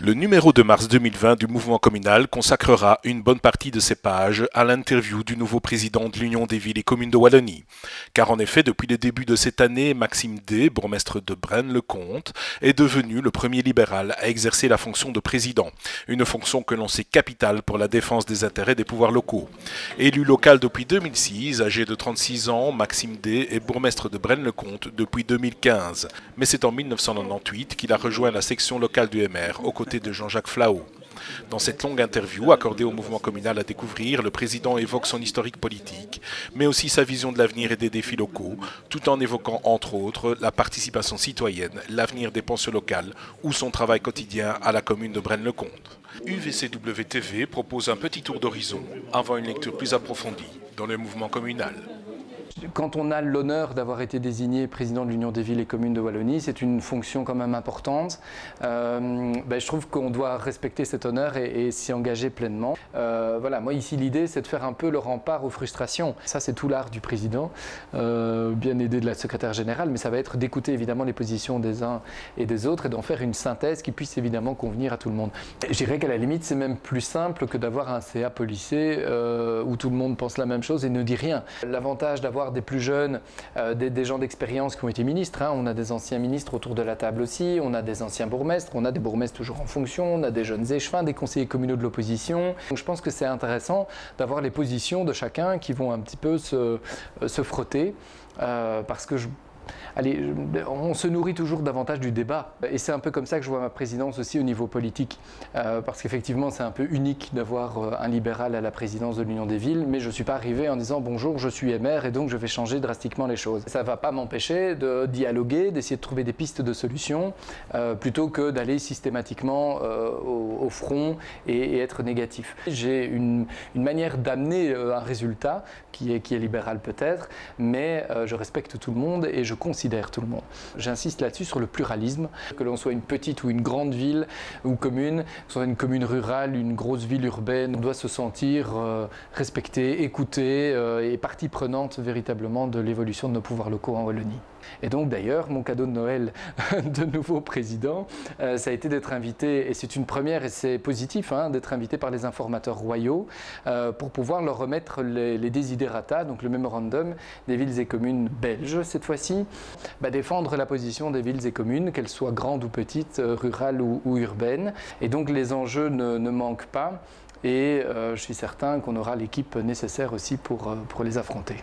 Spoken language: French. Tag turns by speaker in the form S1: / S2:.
S1: Le numéro de mars 2020 du mouvement communal consacrera une bonne partie de ses pages à l'interview du nouveau président de l'Union des villes et communes de Wallonie. Car en effet, depuis le début de cette année, Maxime D, bourgmestre de Braine-le-Comte, est devenu le premier libéral à exercer la fonction de président. Une fonction que l'on sait capitale pour la défense des intérêts des pouvoirs locaux. Élu local depuis 2006, âgé de 36 ans, Maxime D est bourgmestre de Braine-le-Comte depuis 2015. Mais c'est en 1998 qu'il a rejoint la section locale du MR aux côtés de Jean-Jacques Flahaux. Dans cette longue interview accordée au mouvement communal à découvrir, le président évoque son historique politique, mais aussi sa vision de l'avenir et des défis locaux, tout en évoquant entre autres la participation citoyenne, l'avenir des pensions locales ou son travail quotidien à la commune de Braine-le-Comte. UVCW-TV propose un petit tour d'horizon avant une lecture plus approfondie dans le mouvement communal.
S2: Quand on a l'honneur d'avoir été désigné président de l'Union des villes et communes de Wallonie, c'est une fonction quand même importante. Je trouve qu'on doit respecter cet honneur et s'y engager pleinement. Voilà, moi ici l'idée c'est de faire un peu le rempart aux frustrations. Ça c'est tout l'art du président, bien aidé de la secrétaire générale, mais ça va être d'écouter évidemment les positions des uns et des autres et d'en faire une synthèse qui puisse évidemment convenir à tout le monde. Je dirais qu'à la limite c'est même plus simple que d'avoir un CA policier où tout le monde pense la même chose et ne dit rien. L'avantage d'avoir des plus jeunes, des gens d'expérience qui ont été ministres. On a des anciens ministres autour de la table aussi, on a des anciens bourgmestres, on a des bourgmestres toujours en fonction, on a des jeunes échevins, des conseillers communaux de l'opposition. Donc je pense que c'est intéressant d'avoir les positions de chacun qui vont un petit peu se frotter parce que on se nourrit toujours davantage du débat. Et c'est un peu comme ça que je vois ma présidence aussi au niveau politique. Parce qu'effectivement, c'est un peu unique d'avoir un libéral à la présidence de l'Union des villes, mais je ne suis pas arrivé en disant « bonjour, je suis MR et donc je vais changer drastiquement les choses ». Ça ne va pas m'empêcher de dialoguer, d'essayer de trouver des pistes de solutions, plutôt que d'aller systématiquement au front et être négatif. J'ai une manière d'amener un résultat qui est libéral peut-être, mais je respecte tout le monde et je considère tout le monde. J'insiste là-dessus sur le pluralisme, que l'on soit une petite ou une grande ville ou commune, que soit une commune rurale, une grosse ville urbaine, on doit se sentir respecté, écouté et partie prenante véritablement de l'évolution de nos pouvoirs locaux en Wallonie. Et donc d'ailleurs, mon cadeau de Noël de nouveau président, ça a été d'être invité, et c'est une première et c'est positif, d'être invité par les informateurs royaux pour pouvoir leur remettre les desiderata, donc le mémorandum des villes et communes belges cette fois-ci, défendre la position des villes et communes, qu'elles soient grandes ou petites, rurales ou urbaines. Et donc les enjeux ne manquent pas et je suis certain qu'on aura l'équipe nécessaire aussi pour les affronter.